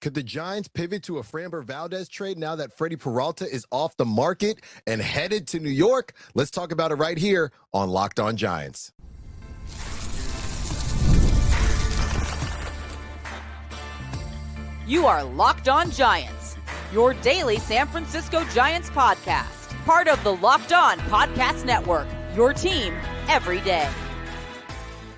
Could the Giants pivot to a Framber Valdez trade now that Freddy Peralta is off the market and headed to New York? Let's talk about it right here on Locked On Giants. You are Locked On Giants, your daily San Francisco Giants podcast. Part of the Locked On Podcast Network, your team every day.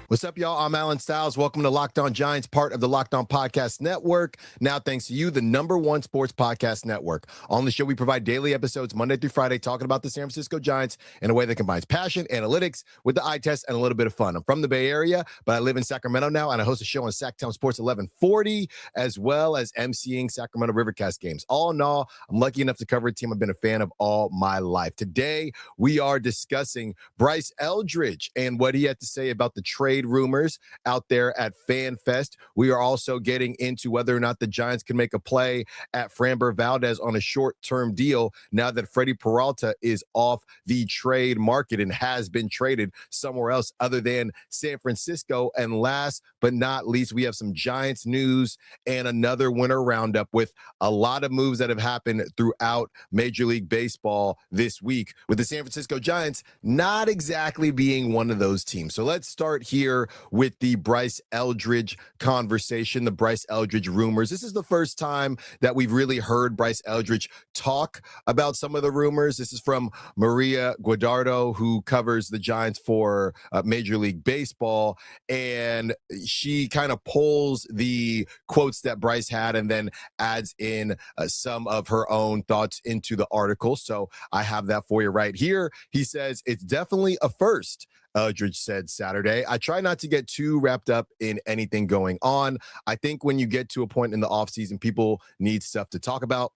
What's up, y'all? I'm Alan Stiles. Welcome to Locked On Giants, part of the Locked On Podcast Network. Now, thanks to you, the #1 sports podcast network. On the show, we provide daily episodes Monday through Friday talking about the San Francisco Giants in a way that combines passion, analytics, with the eye test, and a little bit of fun. I'm from the Bay Area, but I live in Sacramento now, and I host a show on Sacktown Sports 1140, as well as emceeing Sacramento Rivercast games. All in all, I'm lucky enough to cover a team I've been a fan of all my life. Today, we are discussing Bryce Eldridge and what he had to say about the trade rumors out there at FanFest. We are also getting into whether or not the Giants can make a play at Framber Valdez on a short-term deal now that Freddy Peralta is off the trade market and has been traded somewhere else other than San Francisco. And last but not least, we have some Giants news and another winter roundup with a lot of moves that have happened throughout Major League Baseball this week, with the San Francisco Giants not exactly being one of those teams. So let's start here with the Bryce Eldridge conversation, the Bryce Eldridge rumors. This is the first time that we've really heard Bryce Eldridge talk about some of the rumors. This is from Maria Guadardo, who covers the Giants for Major League Baseball, and she kind of pulls the quotes that Bryce had and then adds in some of her own thoughts into the article. So I have that for you right here. He says, "It's definitely a first," Eldridge said Saturday. "I try not to get too wrapped up in anything going on. I think when you get to a point in the offseason, people need stuff to talk about."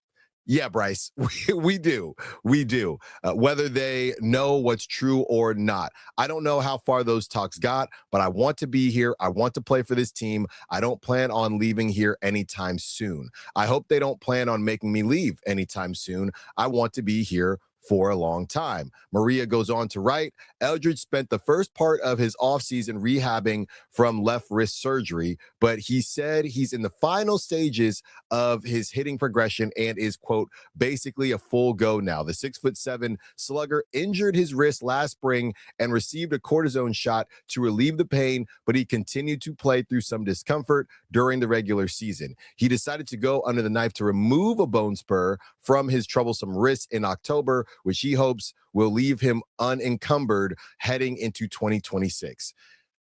Yeah, Bryce, we do. Whether they know what's true or not. I don't know how far those talks got, but I want to be here. I want to play for this team. I don't plan on leaving here anytime soon. I hope they don't plan on making me leave anytime soon. I want to be here for a long time. Maria goes on to write, "Eldridge spent the first part of his offseason rehabbing from left wrist surgery, but he said he's in the final stages of his hitting progression and is, quote, basically a full go now. The 6'7" slugger injured his wrist last spring and received a cortisone shot to relieve the pain, but he continued to play through some discomfort during the regular season. He decided to go under the knife to remove a bone spur from his troublesome wrist in October, which he hopes will leave him unencumbered heading into 2026.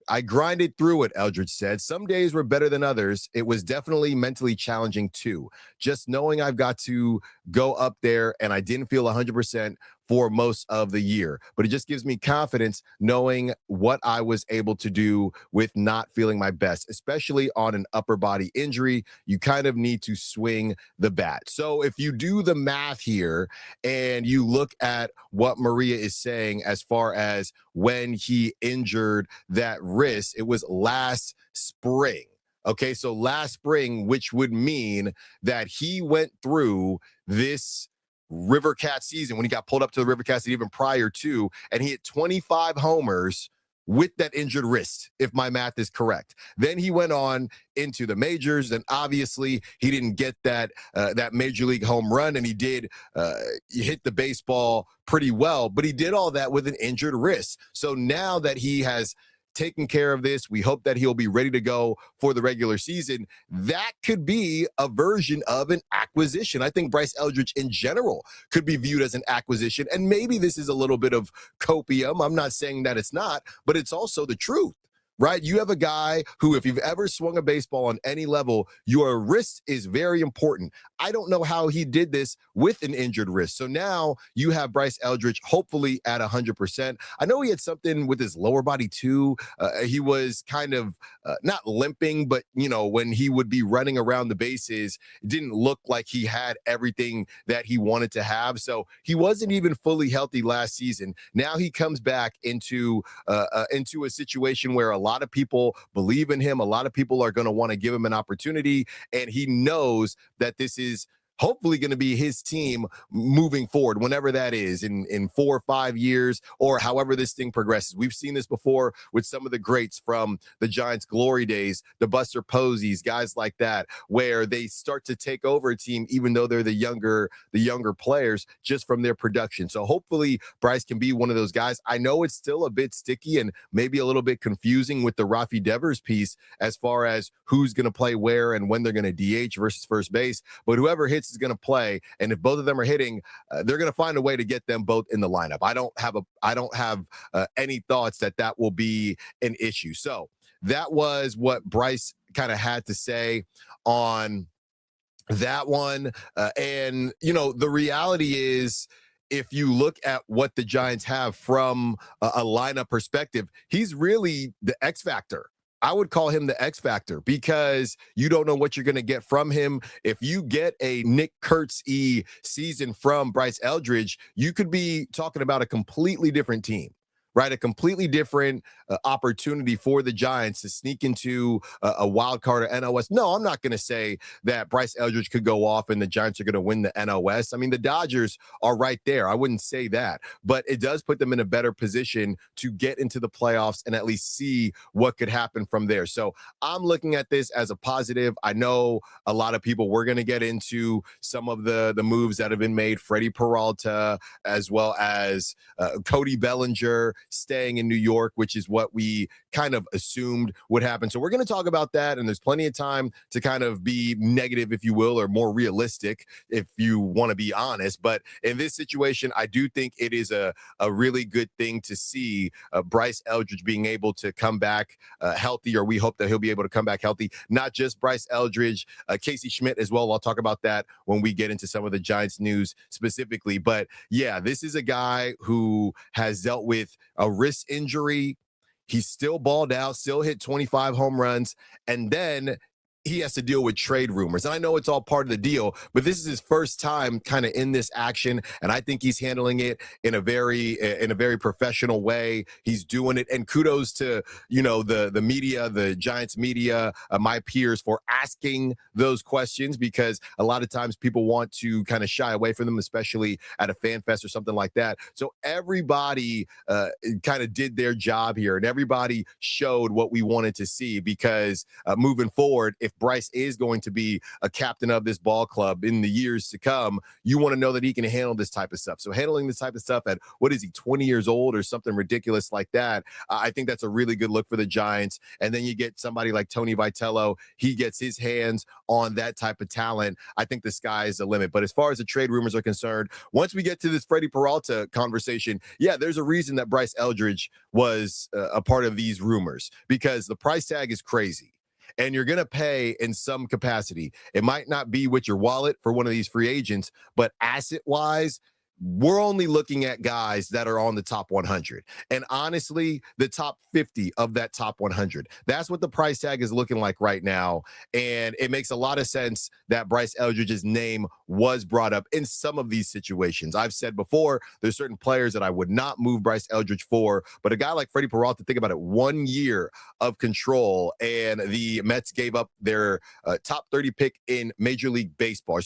I grinded through it," Eldridge said. "Some days were better than others. It was definitely mentally challenging too. Just knowing I've got to go up there, and I didn't feel 100% for most of the year. But it just gives me confidence knowing what I was able to do with not feeling my best, especially on an upper body injury. You kind of need to swing the bat." So if you do the math here and you look at what Maria is saying as far as when he injured that wrist, it was last spring. Okay, so last spring, which would mean that he went through this Rivercat season when he got pulled up to the Rivercats and even prior to, and he hit 25 homers with that injured wrist, if my math is correct. Then he went on into the majors, and obviously he didn't get that major league home run, and he did hit the baseball pretty well, but he did all that with an injured wrist. So now that he has taking care of this, we hope that he'll be ready to go for the regular season. That could be a version of an acquisition. I think Bryce Eldridge in general could be viewed as an acquisition, and maybe this is a little bit of copium. I'm not saying that it's not, but it's also the truth. Right? You have a guy who, if you've ever swung a baseball on any level, your wrist is very important. I don't know how he did this with an injured wrist. So now you have Bryce Eldridge, hopefully at 100%. I know he had something with his lower body too. He was kind of not limping, but, you know, when he would be running around the bases, it didn't look like he had everything that he wanted to have. So he wasn't even fully healthy last season. Now he comes back into a situation where a lot of people believe in him. A lot of people are going to want to give him an opportunity, and he knows that this is hopefully going to be his team moving forward, whenever that is, in 4 or 5 years, or however this thing progresses. We've seen this before with some of the greats from the Giants' glory days, the Buster Posies, guys like that, where they start to take over a team, even though they're the younger players, just from their production. So hopefully Bryce can be one of those guys. I know it's still a bit sticky and maybe a little bit confusing with the Rafi Devers piece as far as who's going to play where and when they're going to DH versus first base, but whoever hits is going to play. And if both of them are hitting, they're going to find a way to get them both in the lineup. I don't have any thoughts that will be an issue. So that was what Bryce kind of had to say on that one. And, the reality is, if you look at what the Giants have from a lineup perspective, he's really the X factor. I would call him the X factor because you don't know what you're going to get from him. If you get a Nick Kurtz-y season from Bryce Eldridge, you could be talking about a completely different team, right? A completely different opportunity for the Giants to sneak into a wild card or NOS. No, I'm not going to say that Bryce Eldridge could go off and the Giants are going to win the NOS. I mean, the Dodgers are right there. I wouldn't say that, but it does put them in a better position to get into the playoffs and at least see what could happen from there. So I'm looking at this as a positive. I know a lot of people, we're going to get into some of the moves that have been made, Freddy Peralta, as well as Cody Bellinger staying in New York, which is what we kind of assumed would happen. So we're going to talk about that, and there's plenty of time to kind of be negative, if you will, or more realistic if you want to be honest. But in this situation, I do think it is a really good thing to see Bryce Eldridge being able to come back healthy, or we hope that he'll be able to come back healthy. Not just Bryce Eldridge, Casey Schmidt as well. I'll talk about that when we get into some of the Giants news specifically. But yeah, this is a guy who has dealt with a wrist injury. He's still balled out, still hit 25 home runs, and then he has to deal with trade rumors. And I know it's all part of the deal, but this is his first time kind of in this action, and I think he's handling it in a very professional way. He's doing it, and kudos to the media, the Giants media, my peers, for asking those questions, because a lot of times people want to kind of shy away from them, especially at a fan fest or something like that. So everybody kind of did their job here, and everybody showed what we wanted to see, because moving forward, if Bryce is going to be a captain of this ball club in the years to come, you want to know that he can handle this type of stuff. So handling this type of stuff at, what is he, 20 years old or something ridiculous like that, I think that's a really good look for the Giants. And then you get somebody like Tony Vitello. He gets his hands on that type of talent. I think the sky is the limit. But as far as the trade rumors are concerned, once we get to this Freddy Peralta conversation, yeah, there's a reason that Bryce Eldridge was a part of these rumors, because the price tag is crazy. And you're going to pay in some capacity. It might not be with your wallet for one of these free agents, but asset-wise, we're only looking at guys that are on the top 100. And honestly, the top 50 of that top 100. That's what the price tag is looking like right now. And it makes a lot of sense that Bryce Eldridge's name was brought up in some of these situations. I've said before, there's certain players that I would not move Bryce Eldridge for, but a guy like Freddy Peralta, think about it, 1 year of control, and the Mets gave up their top 30 pick in Major League Baseball,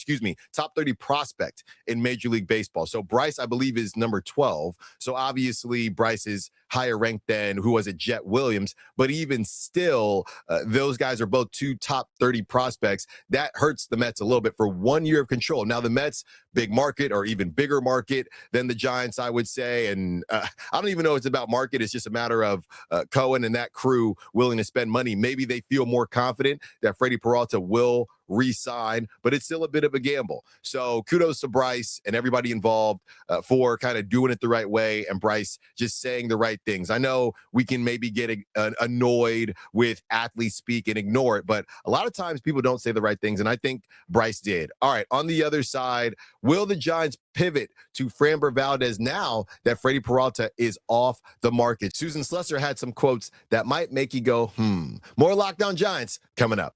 top 30 prospect in Major League Baseball. So Bryce, I believe, is number 12. So obviously Bryce is higher ranked than, who was it, Jet Williams. But even still, those guys are both two top 30 prospects. That hurts the Mets a little bit for 1 year of control. Now the Mets, big market, or even bigger market than the Giants, I would say. And I don't even know it's about market. It's just a matter of Cohen and that crew willing to spend money. Maybe they feel more confident that Freddy Peralta will re-sign, but it's still a bit of a gamble. So kudos to Bryce and everybody involved for kind of doing it the right way, and Bryce just saying the right things. I know we can maybe get annoyed with athlete speak and ignore it, but a lot of times people don't say the right things, and I think Bryce did. All right, on the other side, will the Giants pivot to Framber Valdez now that Freddy Peralta is off the market? Susan Slusser had some quotes that might make you go, More Locked On Giants coming up.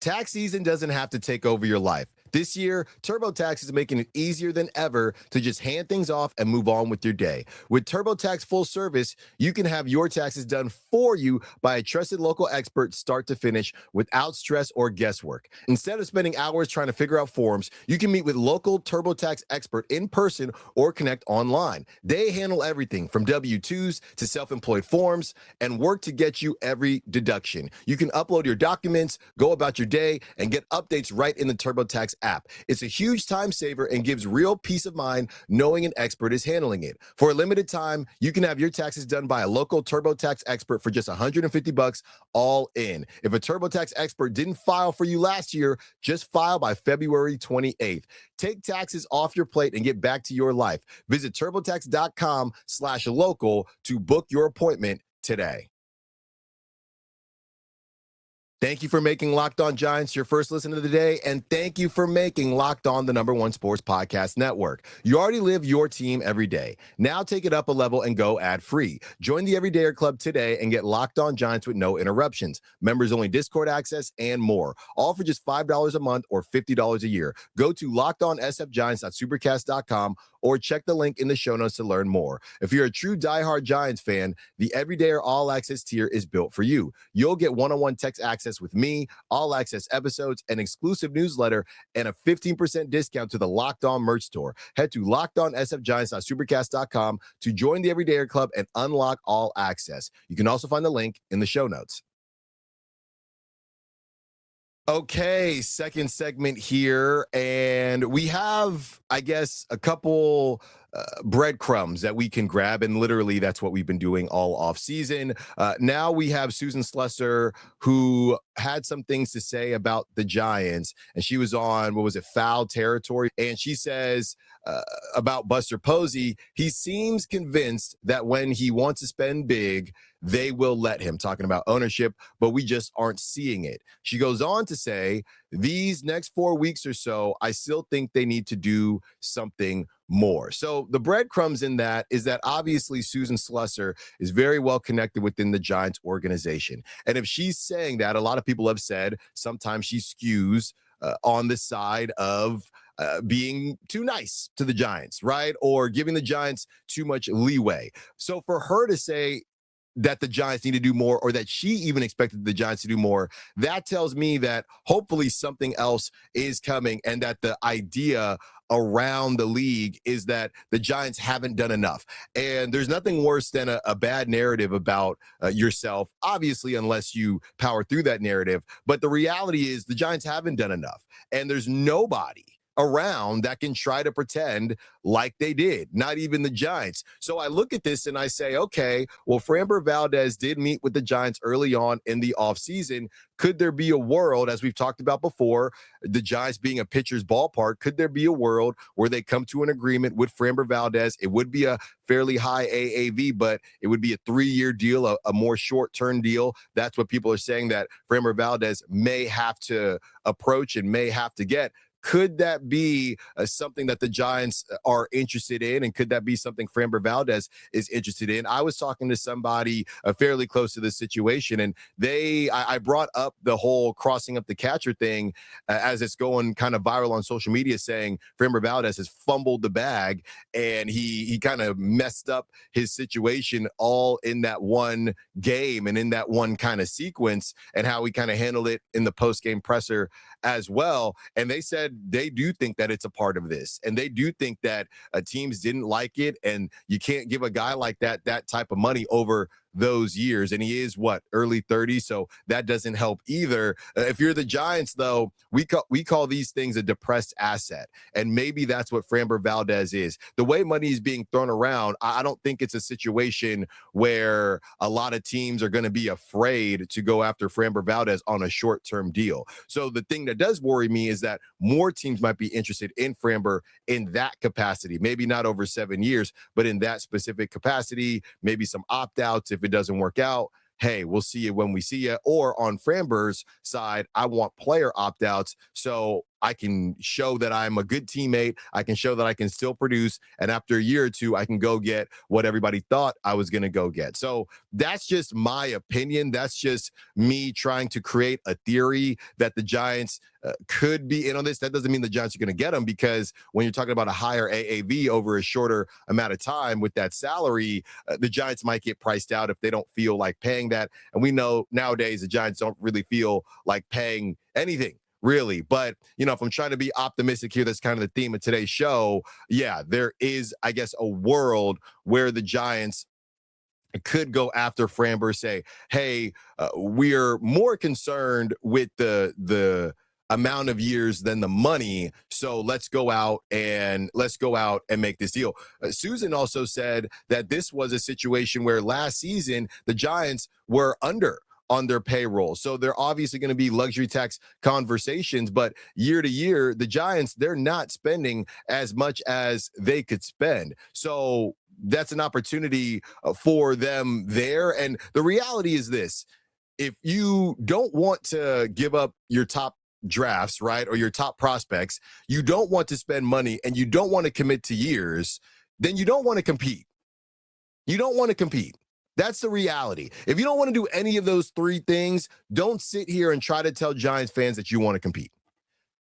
Tax season doesn't have to take over your life. This year, TurboTax is making it easier than ever to just hand things off and move on with your day. With TurboTax Full Service, you can have your taxes done for you by a trusted local expert start to finish without stress or guesswork. Instead of spending hours trying to figure out forms, you can meet with local TurboTax expert in person or connect online. They handle everything from W-2s to self-employed forms and work to get you every deduction. You can upload your documents, go about your day, and get updates right in the TurboTax app. It's a huge time saver and gives real peace of mind knowing an expert is handling it. For a limited time, you can have your taxes done by a local TurboTax expert for just $150 all in. If a TurboTax expert didn't file for you last year, just file by February 28th. Take taxes off your plate and get back to your life. Visit TurboTax.com/local to book your appointment today. Thank you for making Locked On Giants your first listen of the day, and thank you for making Locked On the #1 sports podcast network. You already live your team every day. Now take it up a level and go ad-free. Join the Everydayer Club today and get Locked On Giants with no interruptions, members-only Discord access, and more. All for just $5 a month or $50 a year. Go to lockedonsfgiants.supercast.com or check the link in the show notes to learn more. If you're a true diehard Giants fan, the Everydayer All Access tier is built for you. You'll get one-on-one text access with me, all access episodes, an exclusive newsletter, and a 15% discount to the Locked On merch store. Head to lockedonsfgiants.supercast.com to join the Everydayer Club and unlock all access. You can also find the link in the show notes. Okay, second segment here, and we have, I guess, a couple breadcrumbs that we can grab, and literally that's what we've been doing all off season. Now we have Susan Slusser, who had some things to say about the Giants, and she was on, what was it, Foul Territory, and she says about Buster Posey, he seems convinced that when he wants to spend big, they will let him, talking about ownership, but we just aren't seeing it. She goes on to say, these next 4 weeks or so, I still think they need to do something more. So the breadcrumbs in that is that obviously Susan Slusser is very well connected within the Giants organization. And if she's saying that, a lot of people have said sometimes she skews on the side of being too nice to the Giants, right? Or giving the Giants too much leeway. So for her to say that the Giants need to do more, or that she even expected the Giants to do more, that tells me that hopefully something else is coming, and that the idea around the league is that the Giants haven't done enough. And there's nothing worse than a bad narrative about yourself, obviously, unless you power through that narrative. But the reality is the Giants haven't done enough, and there's nobody around that can try to pretend like they did, not even the Giants. So I look at this and I say, okay, well, Framber Valdez did meet with the Giants early on in the offseason. Could there be a world, as we've talked about before, the Giants being a pitcher's ballpark, could there be a world where they come to an agreement with Framber Valdez? It would be a fairly high AAV, but it would be a 3-year deal, a more short-term deal. That's what people are saying that Framber Valdez may have to approach and may have to get. Could that be something that the Giants are interested in? And could that be something Framber Valdez is interested in? I was talking to somebody fairly close to this situation, and I brought up the whole crossing up the catcher thing as it's going kind of viral on social media, saying Framber Valdez has fumbled the bag, and he kind of messed up his situation all in that one game and in that one kind of sequence, and how he kind of handled it in the post-game presser as well. And they said they do think that it's a part of this, and they do think that teams didn't like it, and you can't give a guy like that type of money over those years. And he is early 30s, so that doesn't help either. If you're the Giants, though, we call these things a depressed asset, and maybe that's what Framber Valdez is. The way money is being thrown around, I don't think it's a situation where a lot of teams are going to be afraid to go after Framber Valdez on a short-term deal. So the thing that does worry me is that more teams might be interested in Framber in that capacity, maybe not over 7 years, but in that specific capacity, maybe some opt-outs if it doesn't work out. Hey, we'll see you when we see you. Or on Framber's side, I want player opt-outs, so I can show that I'm a good teammate. I can show that I can still produce. And after a year or two, I can go get what everybody thought I was going to go get. So that's just my opinion. That's just me trying to create a theory that the Giants could be in on this. That doesn't mean the Giants are going to get him, because when you're talking about a higher AAV over a shorter amount of time with that salary, the Giants might get priced out if they don't feel like paying that. And we know nowadays the Giants don't really feel like paying anything, really. But, if I'm trying to be optimistic here, that's kind of the theme of today's show. Yeah, there is, I guess, a world where the Giants could go after Framber, say, hey, we're more concerned with the amount of years than the money, so let's go out and make this deal. Susan also said that this was a situation where last season the Giants were under on their payroll. So they're obviously going to be luxury tax conversations, but year to year, the Giants, they're not spending as much as they could spend. So that's an opportunity for them there. And the reality is this: if you don't want to give up your top drafts, right, or your top prospects, you don't want to spend money, and you don't want to commit to years, then you don't want to compete. You don't want to compete. That's the reality. If you don't want to do any of those three things, don't sit here and try to tell Giants fans that you want to compete.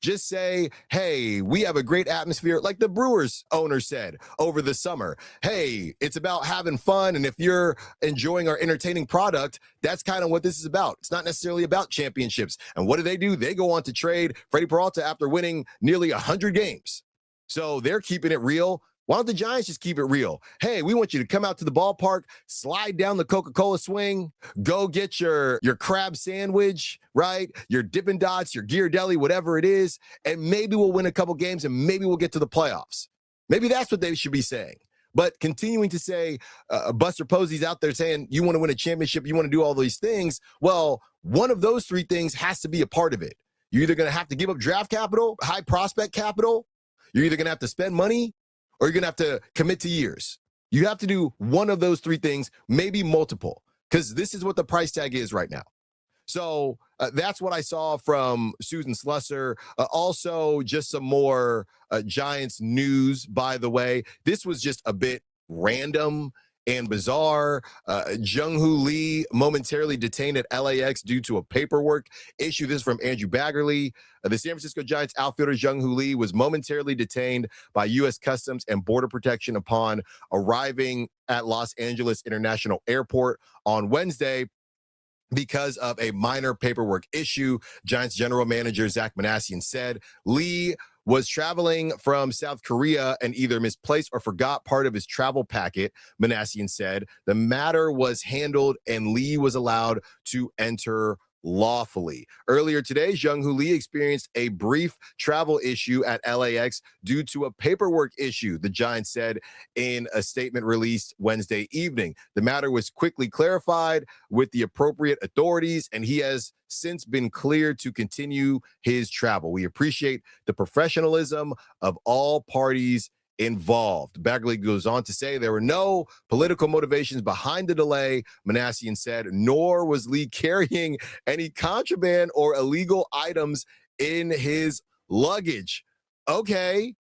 Just say, hey, we have a great atmosphere, like the Brewers owner said over the summer. Hey, it's about having fun, and if you're enjoying our entertaining product, that's kind of what this is about. It's not necessarily about championships. And what do? They go on to trade Freddy Peralta after winning nearly 100 games. So they're keeping it real. Why don't the Giants just keep it real? Hey, we want you to come out to the ballpark, slide down the Coca-Cola swing, go get your crab sandwich, right? Your Dippin' Dots, your Ghirardelli, whatever it is, and maybe we'll win a couple games, and maybe we'll get to the playoffs. Maybe that's what they should be saying. But continuing to say, Buster Posey's out there saying, you want to win a championship, you want to do all these things. Well, one of those three things has to be a part of it. You're either going to have to give up draft capital, high prospect capital. You're either going to have to spend money, or you're going to have to commit to years. You have to do one of those three things, maybe multiple, because this is what the price tag is right now. So that's what I saw from Susan Slusser. Also, just some more Giants news, by the way. This was just a bit random and bizarre. Jung-Hoo Lee momentarily detained at LAX due to a paperwork issue. This is from Andrew Baggerly. The San Francisco Giants outfielder Jung-Hoo Lee was momentarily detained by U.S. Customs and Border Protection upon arriving at Los Angeles International Airport on Wednesday because of a minor paperwork issue. Giants general manager Zach Manassian said Lee was traveling from South Korea and either misplaced or forgot part of his travel packet, Manassian said. The matter was handled and Lee was allowed to enter lawfully. Earlier today, Jung-Hoo Lee experienced a brief travel issue at LAX due to a paperwork issue, the Giants said in a statement released Wednesday evening. The matter was quickly clarified with the appropriate authorities, and he has since been cleared to continue his travel. We appreciate the professionalism of all parties involved. Bagley goes on to say there were no political motivations behind the delay, Manassian said, nor was Lee carrying any contraband or illegal items in his luggage. Okay,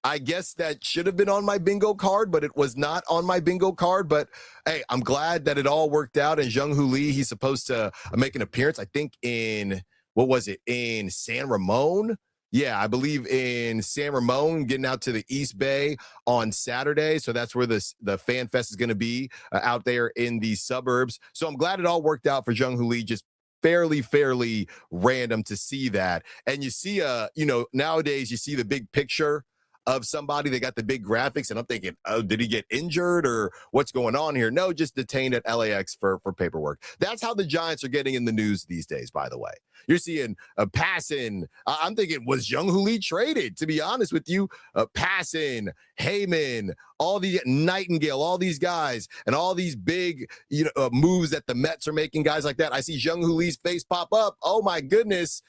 I guess that should have been on my bingo card, but it was not on my bingo card. But hey, I'm glad that it all worked out. And Jung-Hoo Lee, he's supposed to make an appearance, I think in, in San Ramon? Yeah, I believe in San Ramon, getting out to the East Bay on Saturday. So that's where the Fan Fest is going to be, out there in the suburbs. So I'm glad it all worked out for Jung-Hoo Lee. Just fairly random to see that. And you see, nowadays you see the big picture of somebody. They got the big graphics, and I'm thinking, oh, did he get injured or what's going on here? No, just detained at LAX for paperwork. That's how the Giants are getting in the news these days, by the way. You're seeing passing. I'm thinking, was Jung-Hoo Lee traded? To be honest with you, passing, Heyman, all the Nightingale, all these guys, and all these big moves that the Mets are making, guys like that. I see Jung-Hoo Lee's face pop up. Oh, my goodness.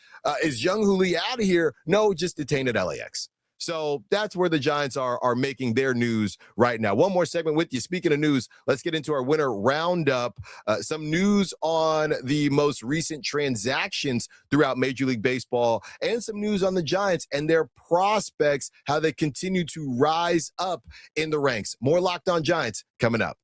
Is Jung-Hoo Lee out of here? No, just detained at LAX. So that's where the Giants are making their news right now. One more segment with you. Speaking of news, let's get into our winter roundup. Some news on the most recent transactions throughout Major League Baseball and some news on the Giants and their prospects, how they continue to rise up in the ranks. More Locked On Giants coming up.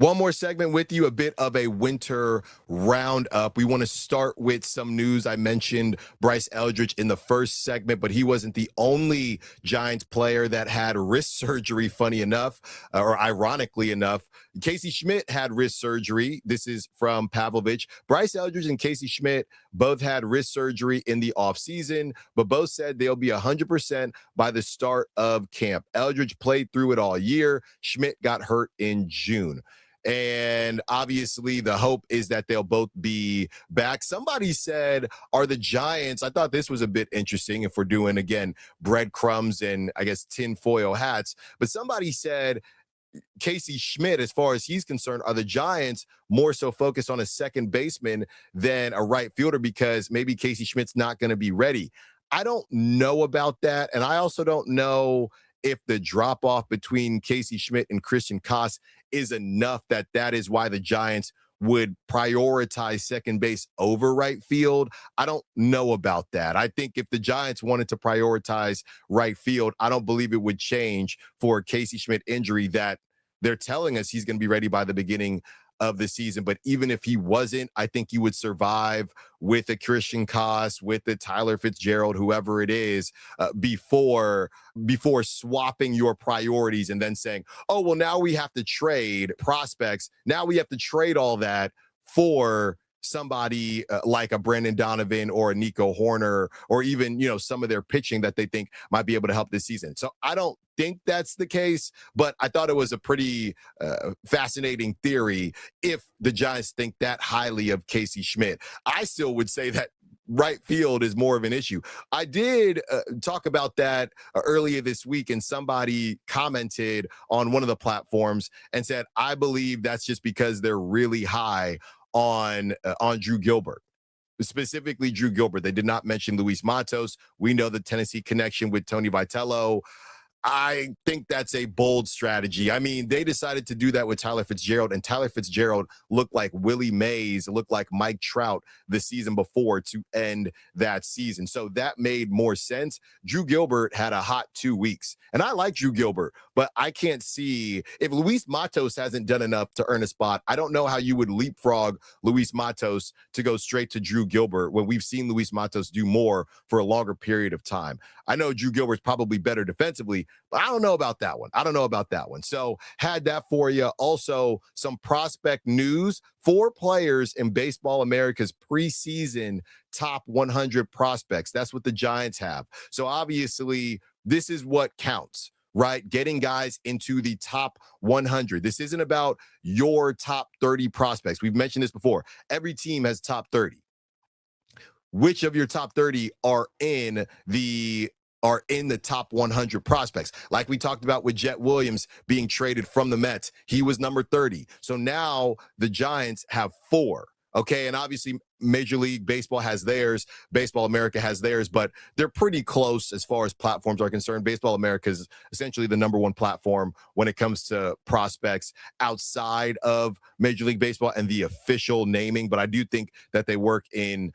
One more segment with you, a bit of a winter roundup. We want to start with some news. I mentioned Bryce Eldridge in the first segment, but he wasn't the only Giants player that had wrist surgery, funny enough, or ironically enough. Casey Schmidt had wrist surgery. This is from Pavlovich. Bryce Eldridge and Casey Schmidt both had wrist surgery in the offseason, but both said they'll be 100% by the start of camp. Eldridge played through it all year. Schmidt got hurt in June. And obviously the hope is that they'll both be back. Somebody said, are the Giants, I thought this was a bit interesting if we're doing, again, breadcrumbs and I guess tinfoil hats, but somebody said Casey Schmidt, as far as he's concerned, are the Giants more so focused on a second baseman than a right fielder because maybe Casey Schmidt's not going to be ready. I don't know about that. And I also don't know if the drop off between Casey Schmidt and Christian Koss is enough that is why the Giants would prioritize second base over right field. I don't know about that. I think if the Giants wanted to prioritize right field, I don't believe it would change for a Casey Schmidt injury that they're telling us he's going to be ready by the beginning of the season. But even if he wasn't, I think you would survive with a Christian Koss, with a Tyler Fitzgerald, whoever it is, before swapping your priorities and then saying, oh, well, now we have to trade prospects. Now we have to trade all that for somebody like a Brandon Donovan or a Nico Horner, or even, some of their pitching that they think might be able to help this season. So I don't think that's the case, but I thought it was a pretty fascinating theory if the Giants think that highly of Casey Schmidt. I still would say that right field is more of an issue. I did talk about that earlier this week, and somebody commented on one of the platforms and said, I believe that's just because they're really high on Drew Gilbert. Specifically Drew Gilbert. They did not mention Luis Matos. We know the Tennessee connection with Tony Vitello. I think that's a bold strategy. I mean, they decided to do that with Tyler Fitzgerald, and Tyler Fitzgerald looked like Willie Mays, looked like Mike Trout the season before to end that season. So that made more sense. Drew Gilbert had a hot 2 weeks, and I like Drew Gilbert, but I can't see if Luis Matos hasn't done enough to earn a spot. I don't know how you would leapfrog Luis Matos to go straight to Drew Gilbert when we've seen Luis Matos do more for a longer period of time. I know Drew Gilbert's probably better defensively, but I don't know about that one. So had that for you. Also, some prospect news. 4 players in Baseball America's preseason top 100 prospects. That's what the Giants have. So obviously, this is what counts, right? Getting guys into the top 100. This isn't about your top 30 prospects. We've mentioned this before. Every team has top 30. Which of your top 30 are in the top 100 prospects? Like we talked about with Jet Williams being traded from the Mets. He was number 30. So now the Giants have 4. Okay. And obviously Major League Baseball has theirs. Baseball America has theirs, but they're pretty close as far as platforms are concerned. Baseball America is essentially the number 1 platform when it comes to prospects outside of Major League Baseball and the official naming. But I do think that they work in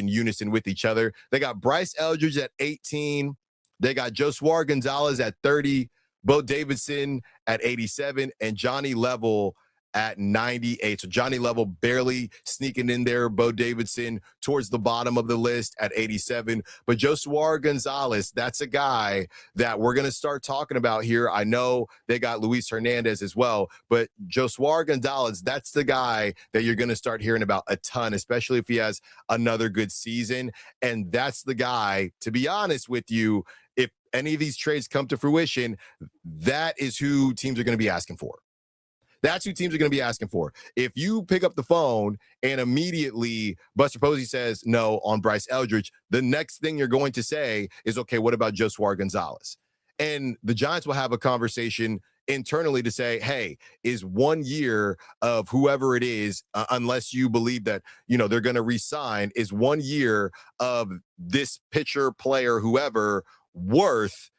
unison with each other. They got Bryce Eldridge at 18. They got Josuar Gonzalez at 30, Bo Davidson at 87, and Johnny Level at 98. So Johnny Level barely sneaking in there. Bo Davidson towards the bottom of the list at 87. But Josuar Gonzalez, that's a guy that we're going to start talking about here. I know they got Luis Hernandez as well, but Josuar Gonzalez, that's the guy that you're going to start hearing about a ton, especially if he has another good season. And that's the guy, to be honest with you, if any of these trades come to fruition, that is who teams are going to be asking for. That's who teams are going to be asking for. If you pick up the phone and immediately Buster Posey says no on Bryce Eldridge, the next thing you're going to say is, okay, what about Josuar Gonzalez? And the Giants will have a conversation internally to say, hey, is 1 year of whoever it is, unless you believe that, they're going to re-sign, is 1 year of this pitcher, player, whoever, worth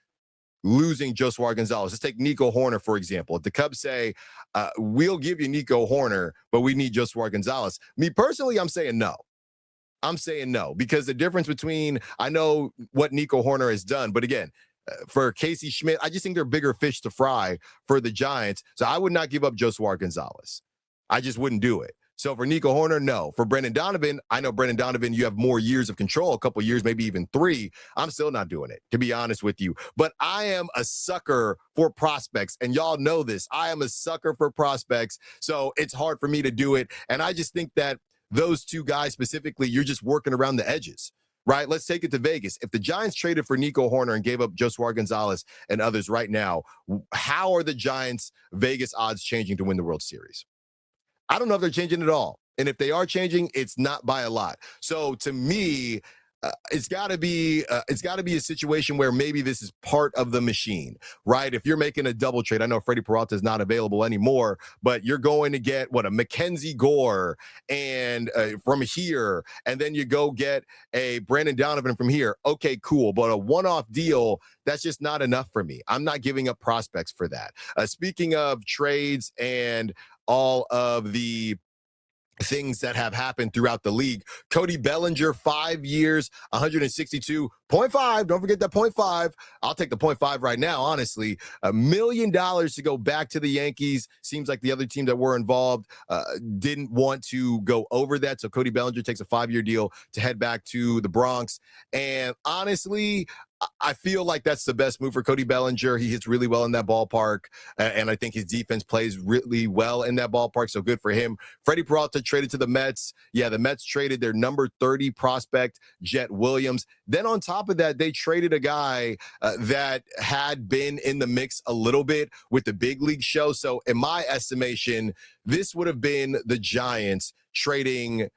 losing Joshua Gonzalez? Let's take Nico Horner, for example. If the Cubs say, we'll give you Nico Horner, but we need Joshua Gonzalez. Me personally, I'm saying no. I'm saying no, because the difference between, I know what Nico Horner has done, but again, for Casey Schmidt, I just think they're bigger fish to fry for the Giants. So I would not give up Joshua Gonzalez. I just wouldn't do it. So for Nico Horner, no. For Brendan Donovan, I know Brendan Donovan, you have more years of control, a couple years, maybe even 3. I'm still not doing it, to be honest with you. But I am a sucker for prospects, and y'all know this. I am a sucker for prospects, so it's hard for me to do it. And I just think that those two guys specifically, you're just working around the edges, right? Let's take it to Vegas. If the Giants traded for Nico Horner and gave up Joshua Gonzalez and others right now, how are the Giants' Vegas odds changing to win the World Series? I don't know if they're changing at all. And if they are changing, it's not by a lot. So to me, it's got to be a situation where maybe this is part of the machine, right? If you're making a double trade, I know Freddy Peralta is not available anymore, but you're going to get a Mackenzie Gore and from here, and then you go get a Brandon Donovan from here. Okay, cool, but a one-off deal, that's just not enough for me. I'm not giving up prospects for that. Speaking of trades and all of the things that have happened throughout the league, Cody Bellinger, 5 years, 162.5. Don't forget that 0.5. I'll take the 0.5 right now, honestly. $1 million to go back to the Yankees. Seems like the other team that were involved didn't want to go over that. So Cody Bellinger takes a 5-year deal to head back to the Bronx. And honestly, I feel like that's the best move for Cody Bellinger. He hits really well in that ballpark, and I think his defense plays really well in that ballpark, so good for him. Freddy Peralta traded to the Mets. Yeah, the Mets traded their number 30 prospect, Jet Williams. Then on top of that, they traded a guy that had been in the mix a little bit with the big league show. So in my estimation, this would have been the Giants trading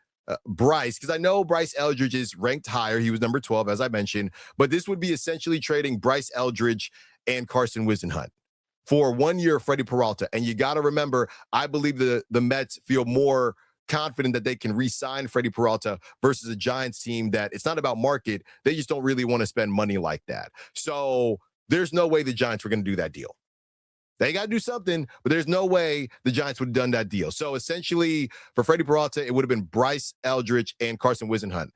Bryce, because I know Bryce Eldridge is ranked higher. He was number 12, as I mentioned, but this would be essentially trading Bryce Eldridge and Carson Whisenhunt for 1 year of Freddy Peralta. And you got to remember, I believe the Mets feel more confident that they can re-sign Freddy Peralta versus a Giants team that it's not about market. They just don't really want to spend money like that. So there's no way the Giants were going to do that deal. They got to do something, but there's no way the Giants would have done that deal. So essentially, for Freddy Peralta, it would have been Bryce Eldridge and Carson Whisenhunt.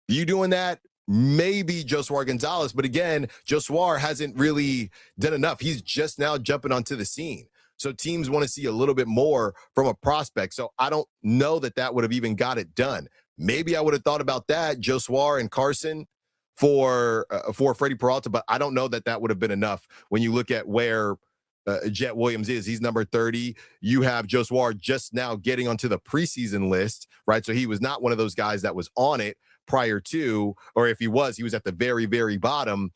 You doing that? Maybe Joshua Gonzalez, but again, Joshua hasn't really done enough. He's just now jumping onto the scene. So teams want to see a little bit more from a prospect. So I don't know that would have even got it done. Maybe I would have thought about that, Joshua and Carson, for Freddy Peralta, but I don't know that would have been enough when you look at where Jet Williams is. He's number 30. You have Joshua just now getting onto the preseason list, right? So he was not one of those guys that was on it prior to, or if he was at the very, very bottom,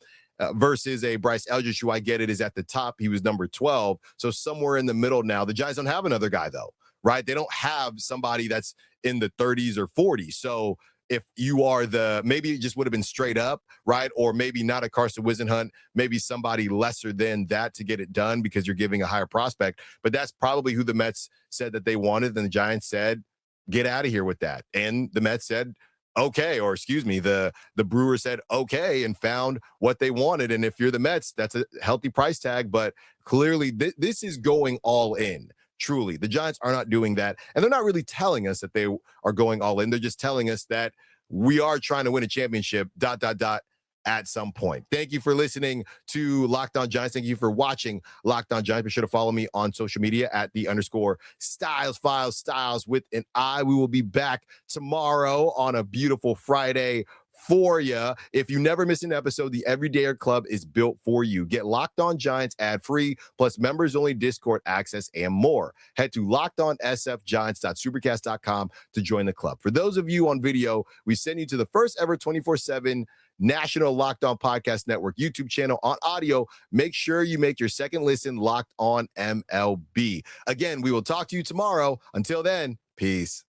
versus a Bryce Eldridge, who I get it is at the top. He was number 12. So somewhere in the middle now. The Giants don't have another guy, though, right? They don't have somebody that's in the 30s or 40s. So if you are maybe it just would have been straight up, right? Or maybe not a Carson Whisenhunt, maybe somebody lesser than that to get it done because you're giving a higher prospect. But that's probably who the Mets said that they wanted. And the Giants said, get out of here with that. And the Mets said, okay, or excuse me, the Brewers said, okay, and found what they wanted. And if you're the Mets, that's a healthy price tag. But clearly this is going all in. Truly, the Giants are not doing that. And they're not really telling us that they are going all in. They're just telling us that we are trying to win a championship, ... at some point. Thank you for listening to Locked On Giants. Thank you for watching Locked On Giants. Be sure to follow me on social media at @the_Styles Files, Styles with an I. We will be back tomorrow on a beautiful Friday for you. If you never miss an episode, the Everydayer Club is built for you. Get Locked On Giants ad-free, plus members-only Discord access and more. Head to lockedonsfgiants.supercast.com to join the club. For those of you on video, we send you to the first ever 24/7 National Locked On Podcast Network YouTube channel. On audio, make sure you make your second listen Locked On MLB. Again, we will talk to you tomorrow. Until then, peace.